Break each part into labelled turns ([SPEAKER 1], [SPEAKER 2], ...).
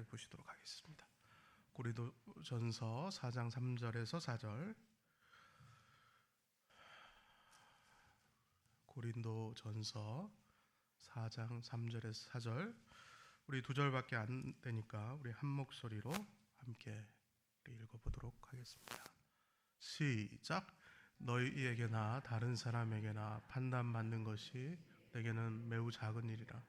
[SPEAKER 1] 함께 보시도록 하겠습니다. 고린도전서 4장 3절에서 4절. 고린도전서 4장 3절에서 4절. 우리 두 절밖에 안 되니까 우리 한 목소리로 함께 읽어보도록 하겠습니다. 시작. 너희에게나 다른 사람에게나 판단받는 것이 내게는 매우 작은 일이라.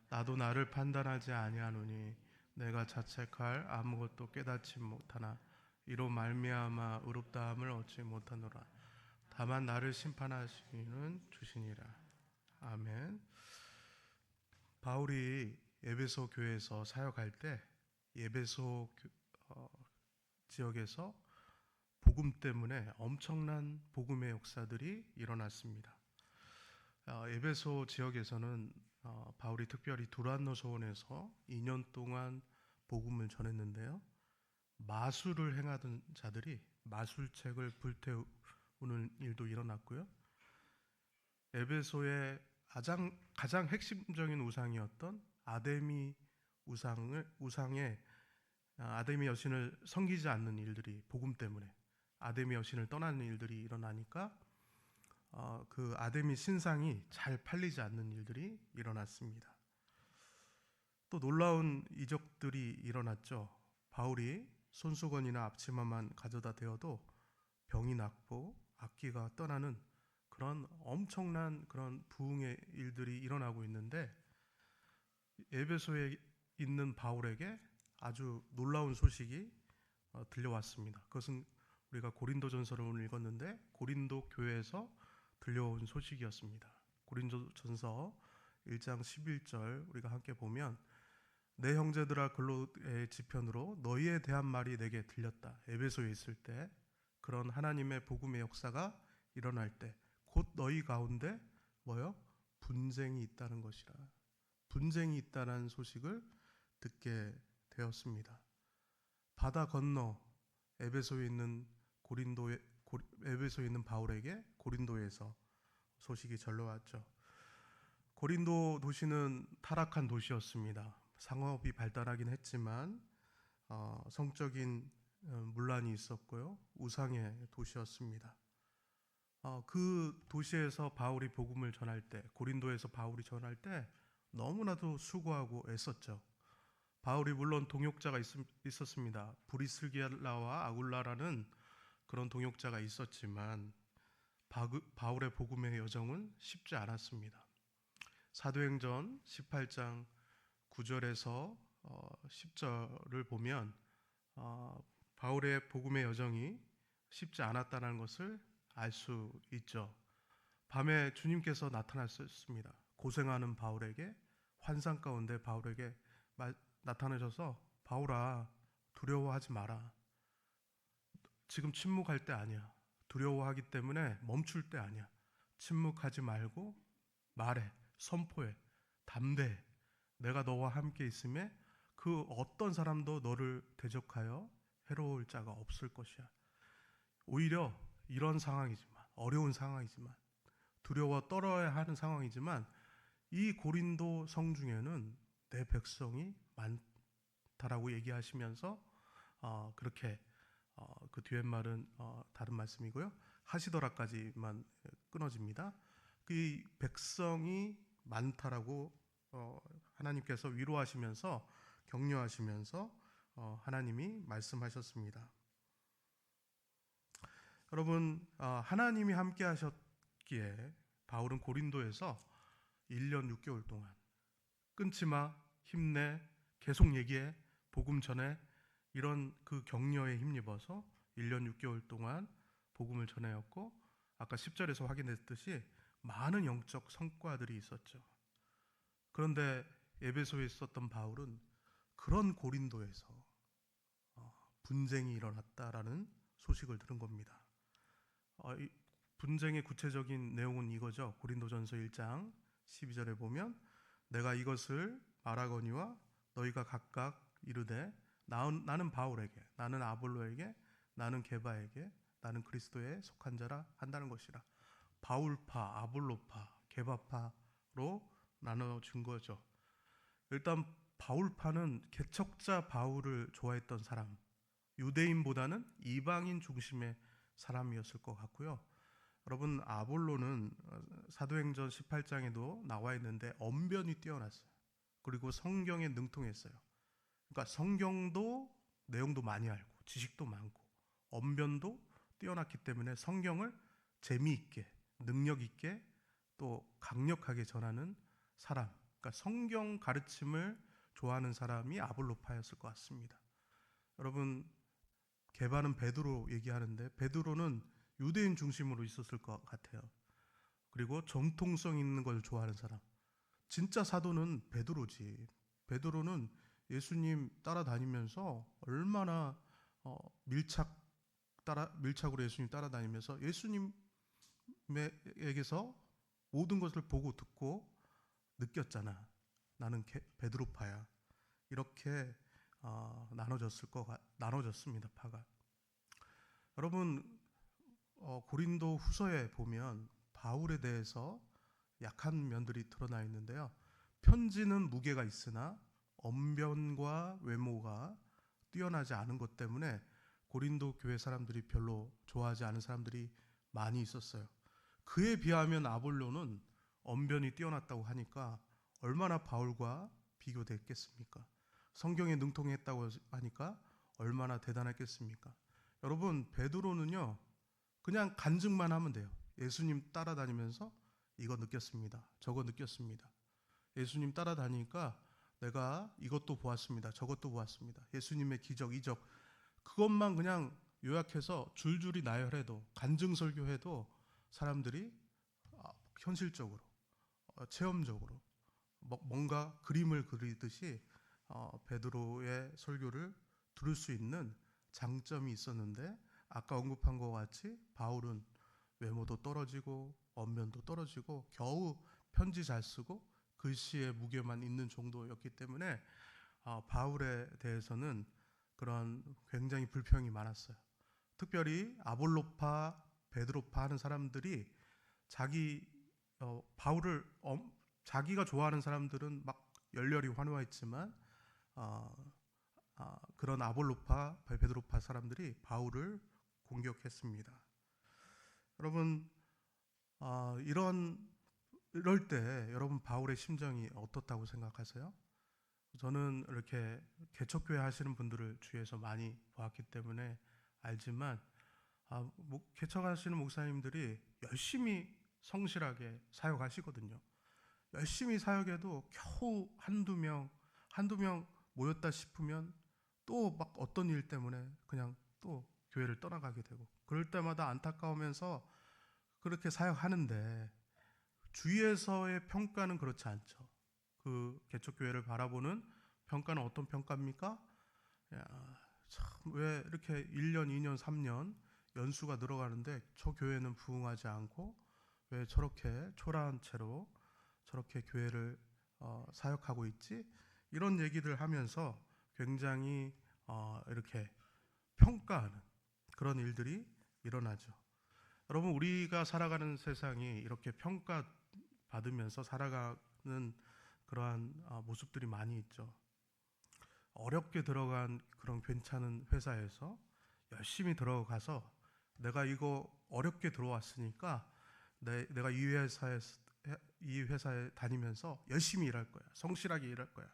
[SPEAKER 1] 나도 나를 판단하지 아니하노니 내가 자책할 아무것도 깨닫지 못하나 이로 말미암아 의롭다함을 얻지 못하노라. 다만 나를 심판하시는 주시니라. 아멘. 바울이 에베소 교회에서 사역할 때 에베소 지역에서 복음 때문에 엄청난 복음의 역사들이 일어났습니다. 에베소 지역에서는 바울이 특별히 두란노 소원에서 2년 동안 복음을 전했는데요. 마술을 행하던 자들이 마술책을 불태우는 일도 일어났고요. 에베소의 가장 핵심적인 우상이었던 아데미 우상의 아데미 여신을 섬기지 않는 일들이 복음 때문에 아데미 여신을 떠나는 일들이 일어나니까 그 아데미 신상이 잘 팔리지 않는 일들이 일어났습니다. 또 놀라운 이적들이 일어났죠. 바울이 손수건이나 앞치마만 가져다 대어도 병이 낫고 악귀가 떠나는 그런 엄청난 그런 부흥의 일들이 일어나고 있는데 에베소에 있는 바울에게 아주 놀라운 소식이 들려왔습니다. 그것은 우리가 고린도전서를 오늘 읽었는데 고린도 교회에서 들려온 소식이었습니다. 고린도전서 1장 11절 우리가 함께 보면 내 형제들아 글로의 지편으로 너희에 대한 말이 내게 들렸다. 에베소에 있을 때 그런 하나님의 복음의 역사가 일어날 때 곧 너희 가운데 분쟁이 있다는 것이라. 분쟁이 있다는 소식을 듣게 되었습니다. 바다 건너 에베소에 있는 바울에게 고린도에서 소식이 전려왔죠. 고린도 도시는 타락한 도시였습니다. 상업이 발달하긴 했지만 성적인 문란이 있었고요. 우상의 도시였습니다. 그 도시에서 바울이 복음을 전할 때, 고린도에서 바울이 전할 때 너무나도 수고하고 애썼죠. 바울이 물론 동역자가 있었습니다. 브리스길라와 아굴라라는 그런 동역자가 있었지만 바울의 복음의 여정은 쉽지 않았습니다. 사도행전 18장 9절에서 10절을 보면 바울의 복음의 여정이 쉽지 않았다는 것을 알 수 있죠. 밤에 주님께서 나타나셨습니다. 고생하는 바울에게 환상 가운데 바울에게 나타나셔서 바울아 두려워하지 마라. 지금 침묵할 때 아니야. 두려워하기 때문에 멈출 때 아니야. 침묵하지 말고 말해, 선포해, 담대해. 내가 너와 함께 있음에 그 어떤 사람도 너를 대적하여 해로울 자가 없을 것이야. 오히려 이런 상황이지만 어려운 상황이지만 두려워 떨어야 하는 상황이지만 이 고린도 성 중에는 내 백성이 많다라고 얘기하시면서 그렇게 그 뒤에 말은 다른 말씀이고요. 하시더라까지만 끊어집니다. 그 백성이 많다라고 하나님께서 위로하시면서 격려하시면서 하나님이 말씀하셨습니다. 여러분, 하나님이 함께 하셨기에 바울은 고린도에서 1년 6개월 동안 끊지 마, 힘내, 계속 얘기해, 복음 전해, 이런 그 격려에 힘입어서 1년 6개월 동안 복음을 전하였고 아까 10절에서 확인했듯이 많은 영적 성과들이 있었죠. 그런데 에베소에 있었던 바울은 그런 고린도에서 분쟁이 일어났다라는 소식을 들은 겁니다. 이 분쟁의 구체적인 내용은 이거죠. 고린도전서 1장 12절에 보면 내가 이것을 말하거니와 너희가 각각 이르되 나는 바울에게, 나는 아볼로에게, 나는 게바에게, 나는 그리스도에 속한 자라 한다는 것이라. 바울파, 아볼로파, 게바파로 나눠준 거죠. 일단 바울파는 개척자 바울을 좋아했던 사람, 유대인보다는 이방인 중심의 사람이었을 것 같고요. 여러분, 아볼로는 사도행전 18장에도 나와 있는데 언변이 뛰어났어요. 그리고 성경에 능통했어요. 그러니까 성경도 내용도 많이 알고 지식도 많고 언변도 뛰어났기 때문에 성경을 재미있게 능력있게 또 강력하게 전하는 사람, 그러니까 성경 가르침을 좋아하는 사람이 아볼로파였을 것 같습니다. 여러분, 개바는 베드로 얘기하는데 베드로는 유대인 중심으로 있었을 것 같아요. 그리고 정통성 있는 걸 좋아하는 사람, 진짜 사도는 베드로지. 베드로는 예수님 따라다니면서 얼마나 밀착으로 예수님 따라다니면서 예수님에게서 모든 것을 보고 듣고 느꼈잖아. 나는 베드로파야. 이렇게 나눠졌습니다. 파가. 여러분, 고린도 후서에 보면 바울에 대해서 약한 면들이 드러나 있는데요. 편지는 무게가 있으나 언변과 외모가 뛰어나지 않은 것 때문에 고린도 교회 사람들이 별로 좋아하지 않은 사람들이 많이 있었어요. 그에 비하면 아볼로는 언변이 뛰어났다고 하니까 얼마나 바울과 비교됐겠습니까? 성경에 능통했다고 하니까 얼마나 대단했겠습니까? 여러분, 베드로는요, 그냥 간증만 하면 돼요. 예수님 따라다니면서 이거 느꼈습니다. 저거 느꼈습니다. 예수님 따라다니니까 내가 이것도 보았습니다. 저것도 보았습니다. 예수님의 기적, 이적, 그것만 그냥 요약해서 줄줄이 나열해도, 간증 설교해도 사람들이 현실적으로, 체험적으로 뭔가 그림을 그리듯이 베드로의 설교를 들을 수 있는 장점이 있었는데, 아까 언급한 것 같이 바울은 외모도 떨어지고 언변도 떨어지고 겨우 편지 잘 쓰고 글씨의 무게만 있는 정도였기 때문에 바울에 대해서는 그런 굉장히 불평이 많았어요. 특별히 아볼로파, 베드로파 하는 사람들이 바울을 자기가 좋아하는 사람들은 막 열렬히 환호했지만 그런 아볼로파, 베드로파 사람들이 바울을 공격했습니다. 여러분, 이럴 때 여러분 바울의 심정이 어떻다고 생각하세요? 저는 이렇게 개척교회 하시는 분들을 주위에서 많이 보았기 때문에 알지만 개척하시는 목사님들이 열심히 성실하게 사역하시거든요. 열심히 사역해도 겨우 한두 명 모였다 싶으면 또 막 어떤 일 때문에 그냥 또 교회를 떠나가게 되고, 그럴 때마다 안타까우면서 그렇게 사역하는데 주위에서의 평가는 그렇지 않죠. 그 개척교회를 바라보는 평가는 어떤 평가입니까? 왜 이렇게 1년, 2년, 3년 연수가 늘어가는데 저 교회는 부흥하지 않고 왜 저렇게 초라한 채로 저렇게 교회를 사역하고 있지? 이런 얘기들 하면서 굉장히 이렇게 평가하는 그런 일들이 일어나죠. 여러분, 우리가 살아가는 세상이 이렇게 평가받으면서 살아가는 그러한 모습들이 많이 있죠. 어렵게 들어간 그런 괜찮은 회사에서 열심히 들어가서 내가 이거 어렵게 들어왔으니까 내가 이 회사에 다니면서 열심히 일할 거야. 성실하게 일할 거야.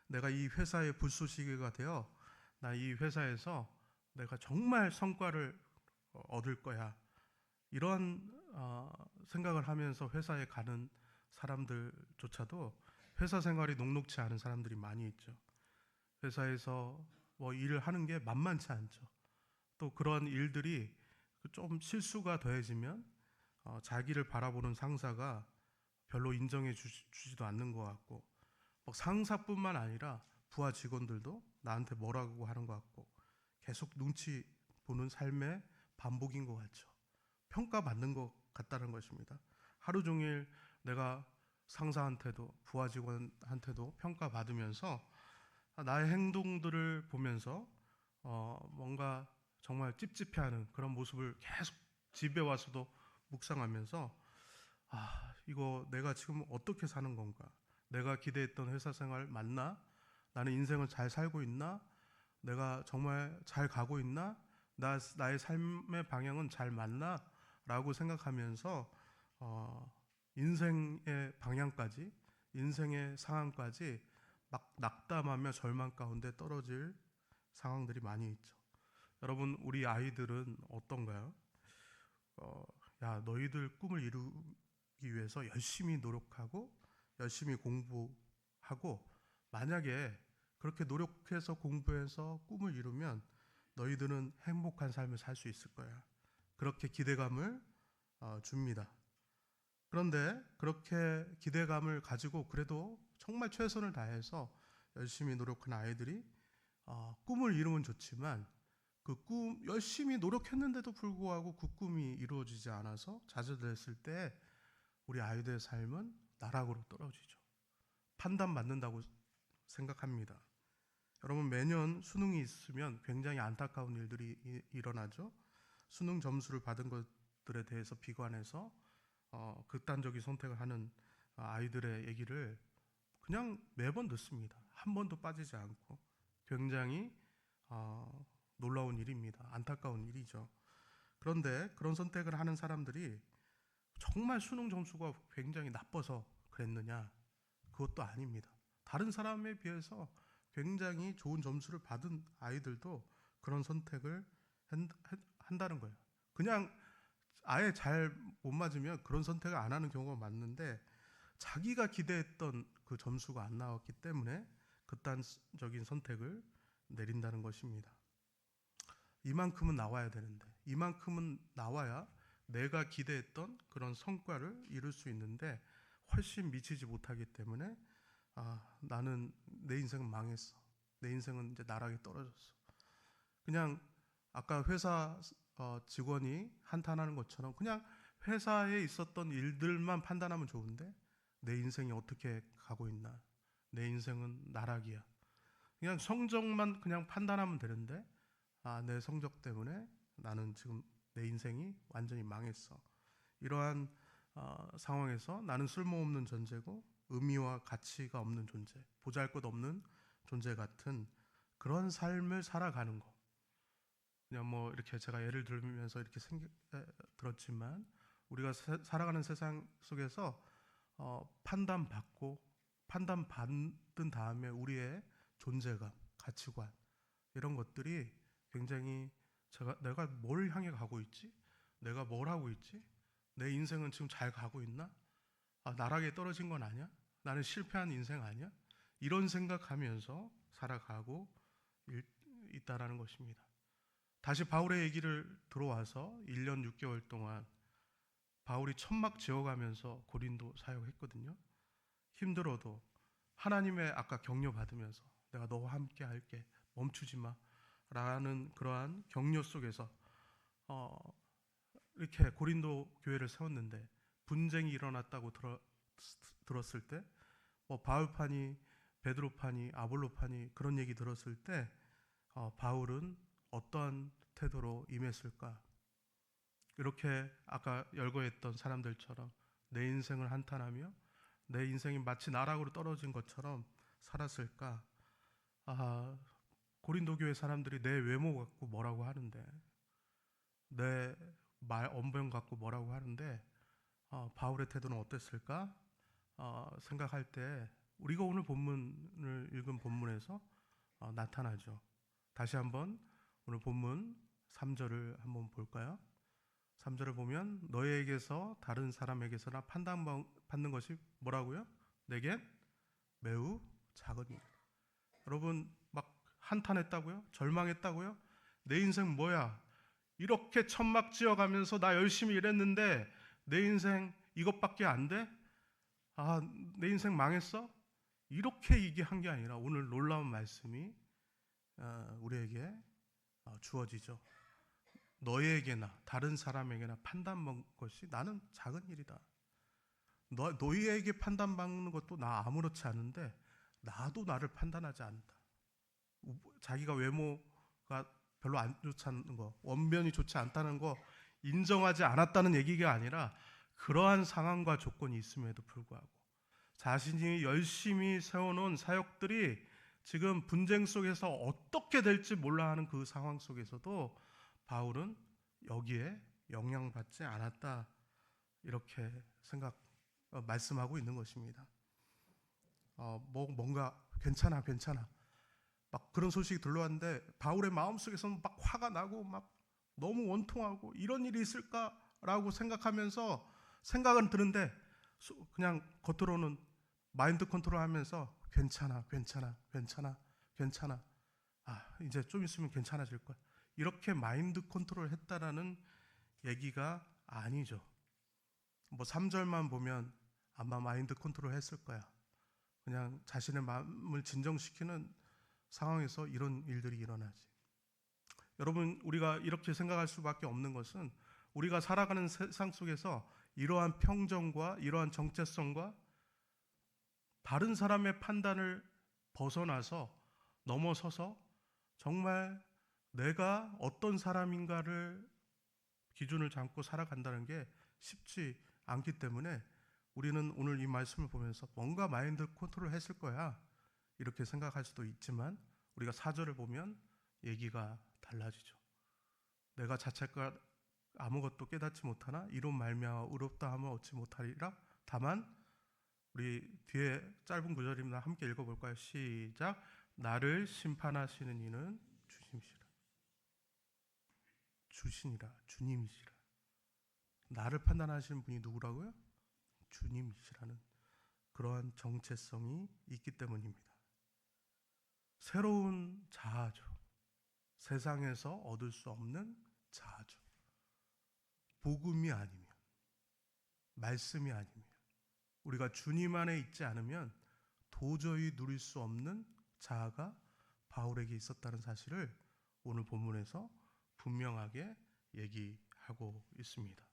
[SPEAKER 1] 내가 이 회사의 불쏘시개가 되어 나 이 회사에서 내가 정말 성과를 얻을 거야. 이런 생각을 하면서 회사에 가는 사람들조차도 회사 생활이 녹록치 않은 사람들이 많이 있죠. 회사에서 뭐 일을 하는 게 만만치 않죠. 또 그런 일들이 좀 실수가 더해지면 자기를 바라보는 상사가 별로 인정해 주지도 않는 것 같고, 상사뿐만 아니라 부하 직원들도 나한테 뭐라고 하는 것 같고, 계속 눈치 보는 삶의 반복인 것 같죠. 평가받는 것 같다는 것입니다. 하루 종일 내가 상사한테도 부하 직원한테도 평가받으면서 나의 행동들을 보면서 뭔가 정말 찝찝해하는 그런 모습을 계속 집에 와서도 묵상하면서 이거 내가 지금 어떻게 사는 건가? 내가 기대했던 회사 생활 맞나? 나는 인생을 잘 살고 있나? 내가 정말 잘 가고 있나? 나의 삶의 방향은 잘 맞나? 라고 생각하면서 인생의 방향까지, 인생의 상황까지 막 낙담하며 절망 가운데 떨어질 상황들이 많이 있죠. 여러분, 우리 아이들은 어떤가요? 야, 너희들 꿈을 이루기 위해서 열심히 노력하고 열심히 공부하고, 만약에 그렇게 노력해서 공부해서 꿈을 이루면 너희들은 행복한 삶을 살 수 있을 거야. 그렇게 기대감을 줍니다. 그런데 그렇게 기대감을 가지고 그래도 정말 최선을 다해서 열심히 노력한 아이들이 꿈을 이루면 좋지만, 그 꿈 열심히 노력했는데도 불구하고 그 꿈이 이루어지지 않아서 좌절됐을 때 우리 아이들의 삶은 나락으로 떨어지죠. 판단받는다고 생각합니다. 여러분, 매년 수능이 있으면 굉장히 안타까운 일들이 일어나죠. 수능 점수를 받은 것들에 대해서 비관해서 극단적인 선택을 하는 아이들의 얘기를 그냥 매번 듣습니다. 한 번도 빠지지 않고. 굉장히 놀라운 일입니다. 안타까운 일이죠. 그런데 그런 선택을 하는 사람들이 정말 수능 점수가 굉장히 나빠서 그랬느냐? 그것도 아닙니다. 다른 사람에 비해서 굉장히 좋은 점수를 받은 아이들도 그런 선택을 한다는 거예요. 그냥 아예 잘 못 맞으면 그런 선택을 안 하는 경우가 많은데, 자기가 기대했던 그 점수가 안 나왔기 때문에 극단적인 선택을 내린다는 것입니다. 이만큼은 나와야 되는데, 이만큼은 나와야 내가 기대했던 그런 성과를 이룰 수 있는데 훨씬 미치지 못하기 때문에 나는 내 인생은 망했어. 내 인생은 이제 나락에 떨어졌어. 그냥 아까 회사 직원이 한탄하는 것처럼 그냥 회사에 있었던 일들만 판단하면 좋은데 내 인생이 어떻게 가고 있나? 내 인생은 나락이야. 그냥 성적만 그냥 판단하면 되는데 내 성적 때문에 나는 지금 내 인생이 완전히 망했어. 이러한 상황에서 나는 쓸모없는 존재고 의미와 가치가 없는 존재, 보잘것없는 존재 같은 그런 삶을 살아가는 거. 그냥 뭐 이렇게 제가 예를 들면서 이렇게 들었지만, 우리가 살아가는 세상 속에서 판단받고 판단받은 다음에 우리의 존재감, 가치관, 이런 것들이 굉장히 내가 뭘 향해 가고 있지? 내가 뭘 하고 있지? 내 인생은 지금 잘 가고 있나? 나락에 떨어진 건 아니야? 나는 실패한 인생 아니야? 이런 생각하면서 살아가고 있다라는 것입니다. 다시 바울의 얘기를 들어와서 1년 6개월 동안 바울이 천막 지어가면서 고린도 사역했거든요. 힘들어도 하나님의 아까 격려 받으면서 내가 너와 함께 할게, 멈추지 마 라는 그러한 격려 속에서 이렇게 고린도 교회를 세웠는데, 분쟁이 일어났다고 들었을 때, 바울파니, 베드로파니, 아볼로파니 그런 얘기 들었을 때 바울은 어떠한 태도로 임했을까? 이렇게 아까 열거했던 사람들처럼 내 인생을 한탄하며 내 인생이 마치 나락으로 떨어진 것처럼 살았을까? 고린도 교회 사람들이 내 외모 갖고 뭐라고 하는데, 내 말 언변 갖고 뭐라고 하는데 바울의 태도는 어땠을까? 생각할 때 우리가 오늘 본문을 읽은 본문에서 나타나죠. 다시 한번 오늘 본문 3절을 한번 볼까요? 3절을 보면 너희에게서 다른 사람에게서나 판단받는 것이 뭐라고요? 내겐 매우 작은 일. 여러분, 막 한탄했다고요? 절망했다고요? 내 인생 뭐야? 이렇게 천막 지어가면서 나 열심히 일했는데 내 인생 이것밖에 안 돼? 내 인생 망했어? 이렇게 얘기한 게 아니라 오늘 놀라운 말씀이 우리에게 주어지죠. 너희에게나 다른 사람에게나 판단받는 것이 나는 작은 일이다. 너희에게 판단받는 것도 나 아무렇지 않은데 나도 나를 판단하지 않는다. 자기가 외모가 별로 안 좋지 않은 거, 원변이 좋지 않다는 거 인정하지 않았다는 얘기가 아니라, 그러한 상황과 조건이 있음에도 불구하고 자신이 열심히 세워놓은 사역들이 지금 분쟁 속에서 어떻게 될지 몰라 하는 그 상황 속에서도 바울은 여기에 영향받지 않았다. 이렇게 말씀하고 있는 것입니다. 뭔가 괜찮아. 막 그런 소식이 들려왔는데 바울의 마음속에서는 막 화가 나고 막 너무 원통하고 이런 일이 있을까라고 생각은 드는데 그냥 겉으로는 마인드 컨트롤하면서 괜찮아. 이제 좀 있으면 괜찮아질 거야. 이렇게 마인드 컨트롤 했다라는 얘기가 아니죠. 3절만 보면 아마 마인드 컨트롤 했을 거야. 그냥 자신의 마음을 진정시키는 상황에서 이런 일들이 일어나지. 여러분, 우리가 이렇게 생각할 수밖에 없는 것은 우리가 살아가는 세상 속에서 이러한 평정과 이러한 정체성과 다른 사람의 판단을 넘어서서 정말 내가 어떤 사람인가를 기준을 잡고 살아간다는 게 쉽지 않기 때문에 우리는 오늘 이 말씀을 보면서 뭔가 마인드 컨트롤 했을 거야 이렇게 생각할 수도 있지만 우리가 4절을 보면 얘기가 달라지죠. 내가 자책과 아무것도 깨닫지 못하나 이로 말미암아 의롭다 함을 얻지 못하리라. 다만 우리 뒤에 짧은 구절입니다. 함께 읽어볼까요? 시작. 나를 심판하시는 이는 주님이시라. 나를 판단하시는 분이 누구라고요? 주님이시라는 그러한 정체성이 있기 때문입니다. 새로운 자아죠. 세상에서 얻을 수 없는 자아죠. 복음이 아니면, 말씀이 아니면, 우리가 주님 안에 있지 않으면 도저히 누릴 수 없는 자아가 바울에게 있었다는 사실을 오늘 본문에서 분명하게 얘기하고 있습니다.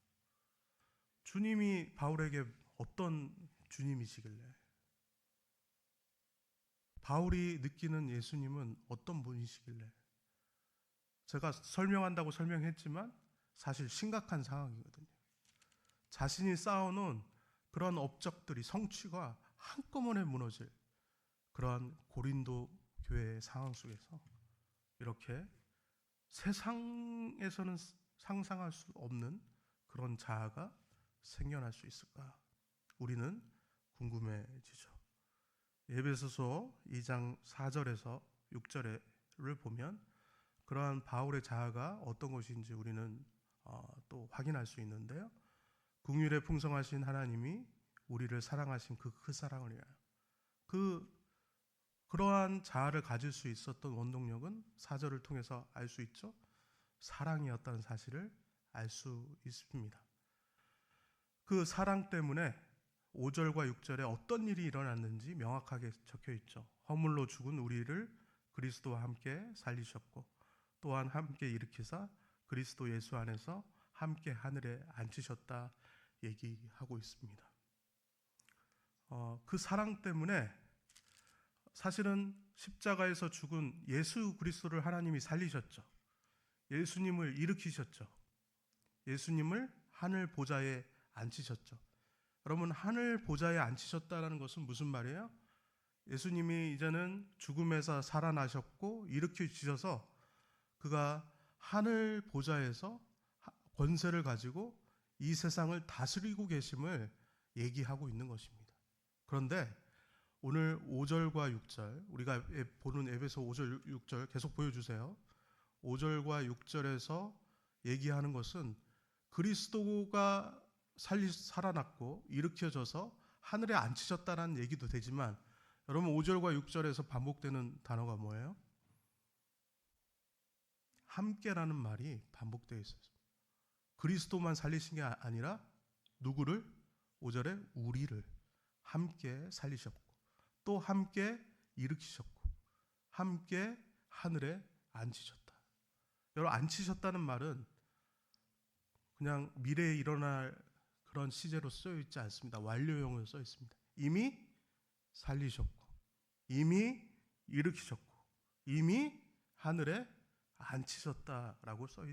[SPEAKER 1] 주님이 바울에게 어떤 주님이시길래? 바울이 느끼는 예수님은 어떤 분이시길래? 제가 설명한다고 설명했지만 사실 심각한 상황이거든요. 자신이 쌓아놓은 그런 업적들이 성취가 한꺼번에 무너질 그러한 고린도 교회의 상황 속에서 이렇게 세상에서는 상상할 수 없는 그런 자아가 생겨날 수 있을까? 우리는 궁금해지죠. 에베소서 2장 4절에서 6절을 보면 그러한 바울의 자아가 어떤 것인지 우리는 또 확인할 수 있는데요. 긍휼에 풍성하신 하나님이 우리를 사랑하신 그 사랑을 위하여 그러한 자아를 가질 수 있었던 원동력은 4절을 통해서 알 수 있죠. 사랑이었다는 사실을 알 수 있습니다. 그 사랑 때문에 5절과 6절에 어떤 일이 일어났는지 명확하게 적혀 있죠. 허물로 죽은 우리를 그리스도와 함께 살리셨고 또한 함께 일으키사 그리스도 예수 안에서 함께 하늘에 앉히셨다 얘기하고 있습니다. 그 사랑 때문에 사실은 십자가에서 죽은 예수 그리스도를 하나님이 살리셨죠. 예수님을 일으키셨죠. 예수님을 하늘 보좌에 앉히셨죠. 여러분, 하늘 보좌에 앉히셨다는 것은 무슨 말이에요? 예수님이 이제는 죽음에서 살아나셨고 일으키셔서 그가 하늘 보좌에서 권세를 가지고 이 세상을 다스리고 계심을 얘기하고 있는 것입니다. 그런데 오늘 5절과 6절, 우리가 보는 에베소 5절, 6절 계속 보여주세요. 5절과 6절에서 얘기하는 것은 그리스도가 살아났고 일으켜져서 하늘에 앉히셨다는 얘기도 되지만 여러분 5절과 6절에서 반복되는 단어가 뭐예요? 함께라는 말이 반복되어 있어요. 그리스도만 살리신 게 아니라 누구를? 5절에 우리를 함께 살리셨고 또 함께 일으키셨고 함께 하늘에 앉히셨다. 여러분, 앉히셨다는 말은 그냥 미래에 일어날 그런 시제로 쓰여 있지 않습니다. 완료형으로 써 있습니다. 이미 살리셨고 이미 일으키셨고 이미 하늘에 앉히셨다라고 써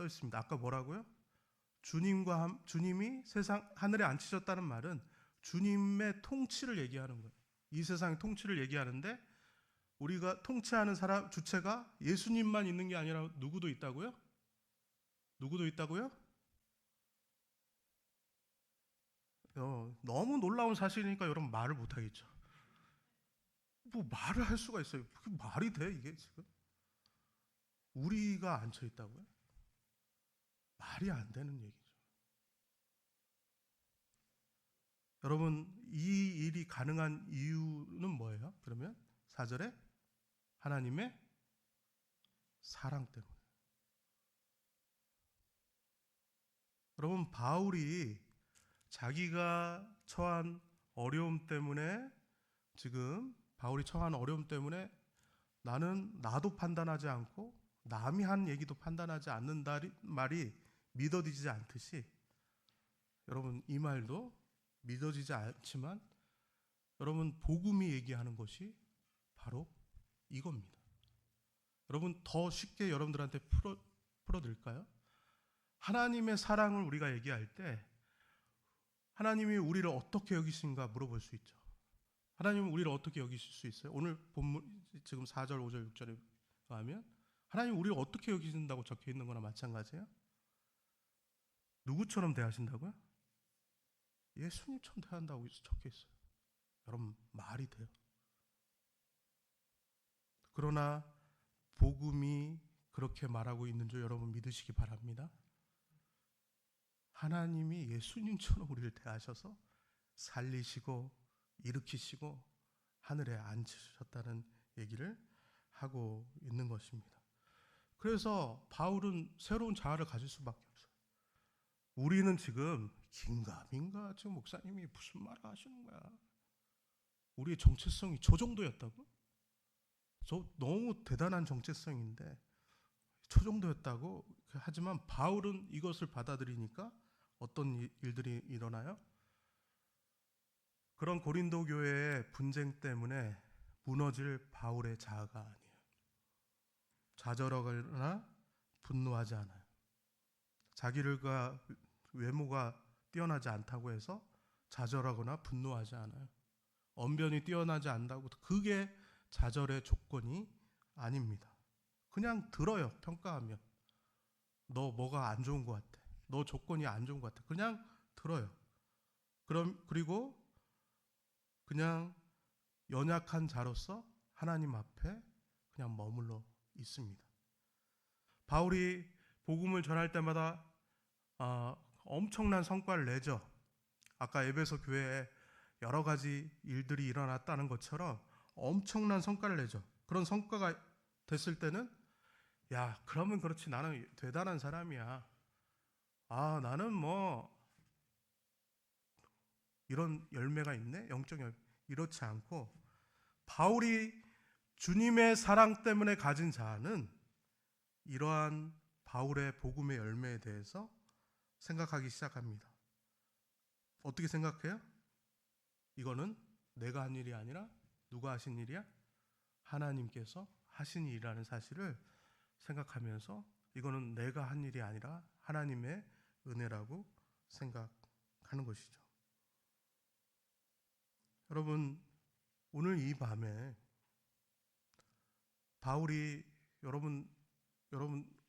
[SPEAKER 1] 있습니다. 아까 뭐라고요? 주님이 세상 하늘에 앉히셨다는 말은 주님의 통치를 얘기하는 거예요. 이 세상의 통치를 얘기하는데 우리가 통치하는 사람 주체가 예수님만 있는 게 아니라 누구도 있다고요? 누구도 있다고요? 너무 놀라운 사실이니까 여러분 말을 못 하겠죠. 뭐 말을 할 수가 있어요. 그게 말이 돼 이게 지금? 우리가 앉혀 있다고요? 말이 안 되는 얘기죠. 여러분 이 일이 가능한 이유는 뭐예요? 그러면 4절에 하나님의 사랑 때문에. 여러분 바울이 자기가 처한 어려움 때문에 지금 바울이 처한 어려움 때문에 나는 나도 판단하지 않고 남이 한 얘기도 판단하지 않는다 말이 믿어지지 않듯이 여러분 이 말도 믿어지지 않지만 여러분 복음이 얘기하는 것이 바로 이겁니다. 여러분 더 쉽게 여러분들한테 풀어드릴까요? 하나님의 사랑을 우리가 얘기할 때 하나님이 우리를 어떻게 여기신가 물어볼 수 있죠. 하나님은 우리를 어떻게 여기실 수 있어요? 오늘 본문 지금 4절, 5절, 6절에 가면 하나님 우리를 어떻게 여기신다고 적혀 있는 거나 마찬가지예요. 누구처럼 대하신다고요? 예수님처럼 대한다고 적혀 있어요. 여러분 말이 돼요. 그러나 복음이 그렇게 말하고 있는 줄 여러분 믿으시기 바랍니다. 하나님이 예수님처럼 우리를 대하셔서 살리시고 일으키시고 하늘에 앉히셨다는 얘기를 하고 있는 것입니다. 그래서 바울은 새로운 자아를 가질 수밖에 없어요. 우리는 지금 긴가민가 지금 목사님이 무슨 말을 하시는 거야. 우리의 정체성이 저 정도였다고? 저 너무 대단한 정체성인데 저 정도였다고? 하지만 바울은 이것을 받아들이니까 어떤 일들이 일어나요? 그런 고린도 교회의 분쟁 때문에 무너질 바울의 자아가 아니에요. 좌절하거나 분노하지 않아요. 자기가 외모가 뛰어나지 않다고 해서 좌절하거나 분노하지 않아요. 언변이 뛰어나지 않다고 그게 좌절의 조건이 아닙니다. 그냥 들어요. 평가하면 너 뭐가 안 좋은 것 같아. 너 조건이 안 좋은 것 같아. 그냥 들어요. 그리고 그냥 연약한 자로서 하나님 앞에 그냥 머물러 있습니다. 바울이 복음을 전할 때마다 엄청난 성과를 내죠. 아까 에베소 교회에 여러 가지 일들이 일어났다는 것처럼 엄청난 성과를 내죠. 그런 성과가 됐을 때는 야, 그러면 그렇지. 나는 대단한 사람이야. 나는 뭐 이런 열매가 있네. 영적 열매. 이렇지 않고 바울이 주님의 사랑 때문에 가진 자는 이러한 바울의 복음의 열매에 대해서 생각하기 시작합니다. 어떻게 생각해요? 이거는 내가 한 일이 아니라 누가 하신 일이야? 하나님께서 하신 일이라는 사실을 생각하면서 이거는 내가 한 일이 아니라 하나님의 은혜라고 생각하는 것이죠. 여러분 오늘 이 밤에 바울이 여러분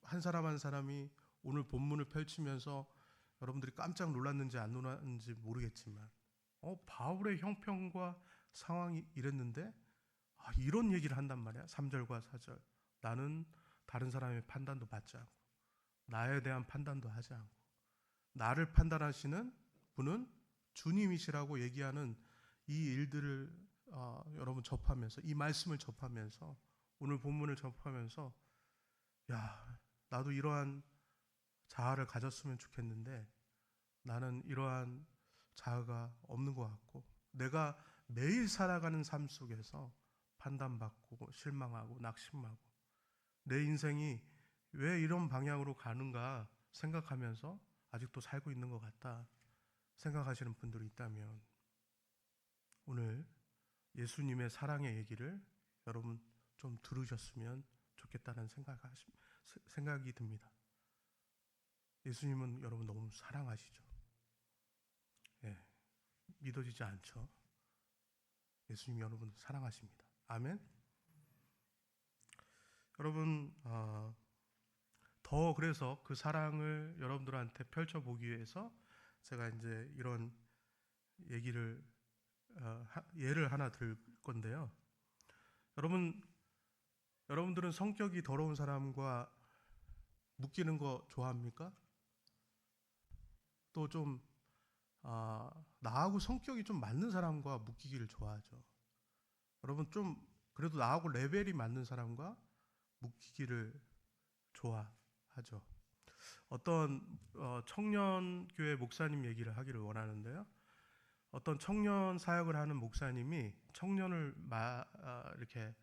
[SPEAKER 1] 한 사람 한 사람이 오늘 본문을 펼치면서 여러분들이 깜짝 놀랐는지 안 놀랐는지 모르겠지만 바울의 형편과 상황이 이랬는데 이런 얘기를 한단 말이야. 3절과 4절. 나는 다른 사람의 판단도 받지 않고 나에 대한 판단도 하지 않고 나를 판단하시는 분은 주님이시라고 얘기하는 이 일들을 여러분 접하면서 이 말씀을 접하면서 오늘 본문을 접하면서 야, 나도 이러한 자아를 가졌으면 좋겠는데 나는 이러한 자아가 없는 것 같고 내가 매일 살아가는 삶 속에서 판단받고 실망하고 낙심하고 내 인생이 왜 이런 방향으로 가는가 생각하면서 아직도 살고 있는 것 같다 생각하시는 분들이 있다면 오늘 예수님의 사랑의 얘기를 여러분 좀 들으셨으면 좋겠다는 생각이 듭니다. 예수님은 여러분 너무 사랑하시죠. 예, 믿어지지 않죠. 예수님이 여러분 사랑하십니다. 아멘. 여러분 더 그래서 그 사랑을 여러분들한테 펼쳐보기 위해서 제가 이제 이런 얘기를 예를 하나 들 건데요. 여러분들은 성격이 더러운 사람과 묶이는 거 좋아합니까? 또 좀 나하고 성격이 좀 맞는 사람과 묶이기를 좋아하죠. 여러분 좀 그래도 나하고 레벨이 맞는 사람과 묶이기를 좋아하죠. 어떤 청년교회 목사님 얘기를 하기를 원하는데요. 어떤 청년 사역을 하는 목사님이 청년을 이렇게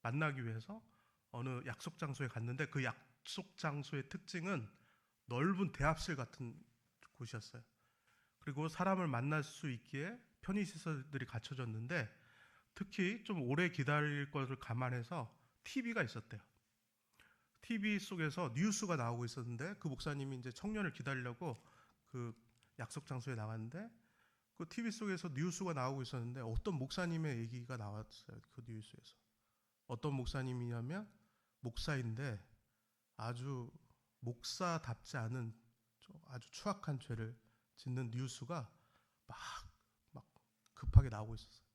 [SPEAKER 1] 만나기 위해서 어느 약속 장소에 갔는데 그 약속 장소의 특징은 넓은 대합실 같은 곳이었어요. 그리고 사람을 만날 수 있기에 편의시설들이 갖춰졌는데 특히 좀 오래 기다릴 것을 감안해서 TV가 있었대요. TV 속에서 뉴스가 나오고 있었는데 그 목사님이 이제 청년을 기다리려고 그 약속 장소에 나갔는데 그 TV 속에서 뉴스가 나오고 있었는데 어떤 목사님의 얘기가 나왔어요. 그 뉴스에서. 어떤 목사님이냐면 목사인데 아주 목사답지 않은 아주 추악한 죄를 짓는 뉴스가 막 급하게 나오고 있었어요.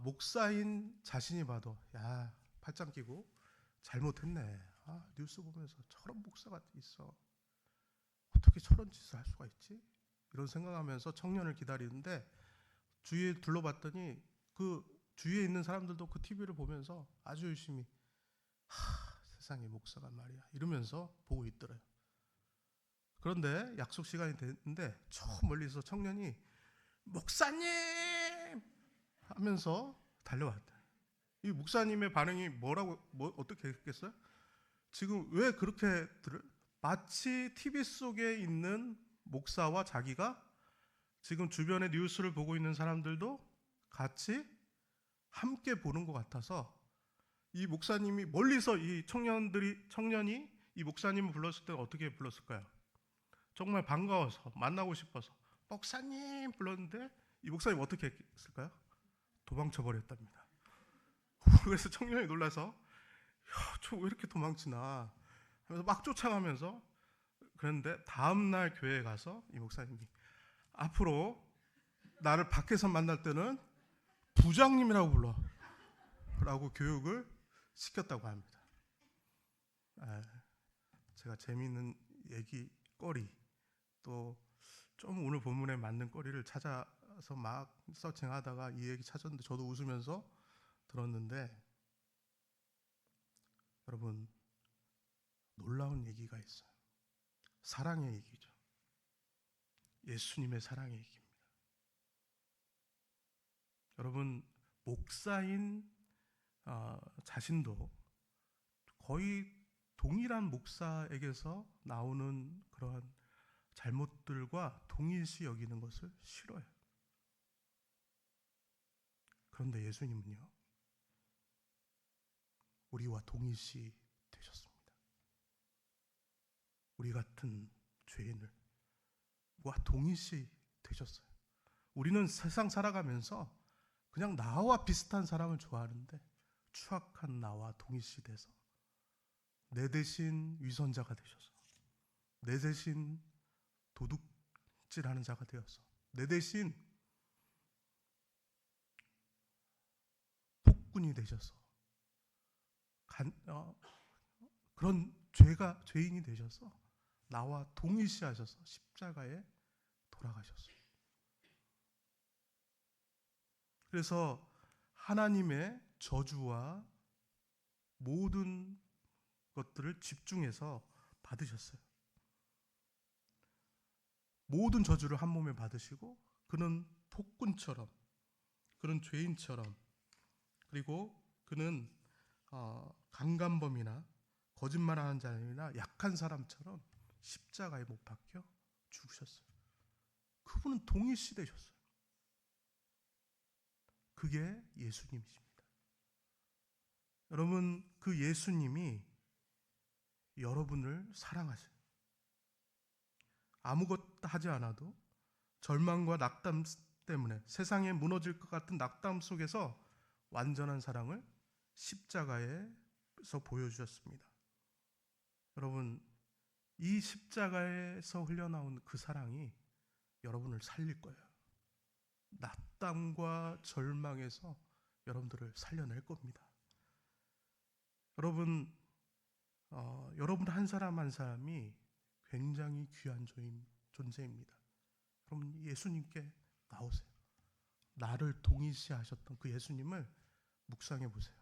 [SPEAKER 1] 목사인 자신이 봐도 야 팔짱 끼고 잘못했네. 뉴스 보면서 저런 목사가 있어. 어떻게 저런 짓을 할 수가 있지? 이런 생각하면서 청년을 기다리는데 주위에 둘러봤더니 그 주위에 있는 사람들도 그 TV를 보면서 아주 열심히 세상에 목사가 말이야 이러면서 보고 있더래요. 그런데 약속 시간이 됐는데 저 멀리서 청년이 목사님 하면서 달려왔다. 이 목사님의 반응이 어떻게 했겠어요? 지금 왜 그렇게 마치 TV 속에 있는 목사와 자기가 지금 주변의 뉴스를 보고 있는 사람들도 같이 함께 보는 것 같아서 이 목사님이 멀리서 이 청년이 이 목사님을 불렀을 때는 어떻게 불렀을까요? 정말 반가워서 만나고 싶어서 목사님 불렀는데 이 목사님 어떻게 했을까요? 도망쳐 버렸답니다. 그래서 청년이 놀라서 저 왜 이렇게 도망치나 하면서 막 쫓아가면서 그런데 다음날 교회에 가서 이 목사님이 앞으로 나를 밖에서 만날 때는 부장님이라고 불러 라고 교육을 시켰다고 합니다. 제가 재미있는 얘기거리 또 좀 오늘 본문에 맞는 거리를 찾아서 막 서칭하다가 이 얘기 찾았는데 저도 웃으면서 들었는데 여러분 놀라운 얘기가 있어요. 사랑의 얘기죠. 예수님의 사랑의 얘기입니다. 여러분 목사인 자신도 거의 동일한 목사에게서 나오는 그러한 잘못들과 동일시 여기는 것을 싫어해요. 그런데 예수님은요, 우리와 동일시 되셨습니다. 우리 같은 죄인과 동일시 되셨어요. 우리는 세상 살아가면서 그냥 나와 비슷한 사람을 좋아하는데 추악한 나와 동일시 돼서 내 대신 위선자가 되셔서 내 대신 도둑질하는 자가 되어서 내 대신 폭군이 되셔서 그런 죄인이 되셔서 나와 동일시하셔서 십자가에 돌아가셨어요. 그래서 하나님의 저주와 모든 것들을 집중해서 받으셨어요. 모든 저주를 한 몸에 받으시고 그는 폭군처럼 그는 죄인처럼 그리고 그는 강간범이나 거짓말하는 자나 약한 사람처럼 십자가에 못 박혀 죽으셨어요. 그분은 동일시 되셨어요. 그게 예수님이십니다. 여러분 그 예수님이 여러분을 사랑하세요. 아무것도 하지 않아도 절망과 낙담 때문에 세상에 무너질 것 같은 낙담 속에서 완전한 사랑을 십자가에 십자가에서 보여주셨습니다. 여러분, 이 십자가에서 흘러나온 그 사랑이 여러분을 살릴 거예요. 낙담과 절망에서 여러분들을 살려낼 겁니다. 여러분, 여러분 한 사람 한 사람이 굉장히 귀한 존재입니다. 여러분, 예수님께 나오세요. 나를 동일시하셨던 그 예수님을 묵상해 보세요.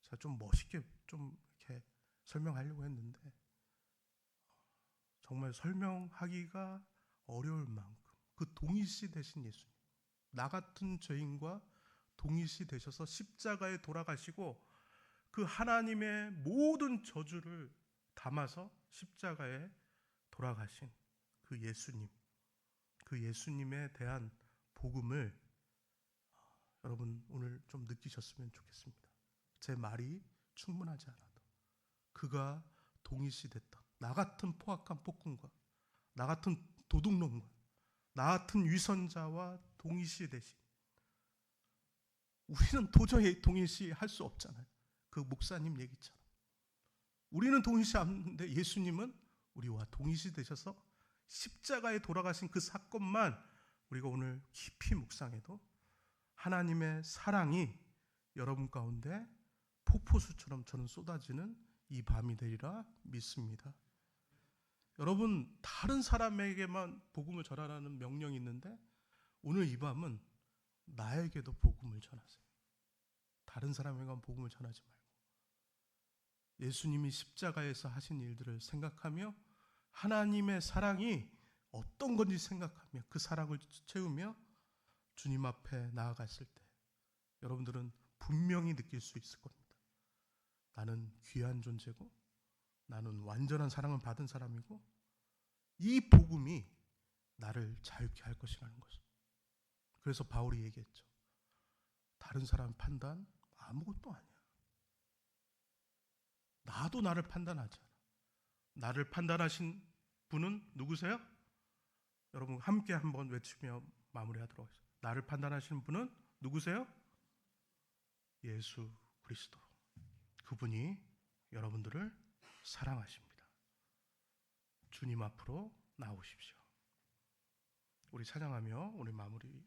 [SPEAKER 1] 제가 좀 멋있게 좀 이렇게 설명하려고 했는데 정말 설명하기가 어려울 만큼 그 동일시 되신 예수님, 나 같은 죄인과 동일시 되셔서 십자가에 돌아가시고 그 하나님의 모든 저주를 담아서 십자가에 돌아가신 그 예수님, 그 예수님에 대한 복음을 여러분 오늘 좀 느끼셨으면 좋겠습니다. 제 말이 충분하지 않아도 그가 동일시됐던 나 같은 포악한 폭군과 나 같은 도둑놈과 나 같은 위선자와 동일시되신, 우리는 도저히 동일시할 수 없잖아요. 그 목사님 얘기처럼 우리는 동일시 않는데 예수님은 우리와 동일시 되셔서 십자가에 돌아가신 그 사건만 우리가 오늘 깊이 묵상해도 하나님의 사랑이 여러분 가운데 폭포수처럼 저는 쏟아지는 이 밤이 되리라 믿습니다. 여러분, 다른 사람에게만 복음을 전하라는 명령이 있는데 오늘 이 밤은 나에게도 복음을 전하세요. 다른 사람에게만 복음을 전하지 말고 예수님이 십자가에서 하신 일들을 생각하며 하나님의 사랑이 어떤 건지 생각하며 그 사랑을 채우며 주님 앞에 나아갔을 때 여러분들은 분명히 느낄 수 있을 겁니다. 나는 귀한 존재고 나는 완전한 사랑을 받은 사람이고 이 복음이 나를 자유케 할 것이라는 것을. 그래서 바울이 얘기했죠. 다른 사람 판단 아무것도 아니야. 나도 나를 판단하지 않아. 나를 판단하신 분은 누구세요? 여러분 함께 한번 외치며 마무리하도록 하겠습니다. 나를 판단하시는 분은 누구세요? 예수 그리스도. 그분이 여러분들을 사랑하십니다. 주님 앞으로 나오십시오. 우리 찬양하며 우리 마무리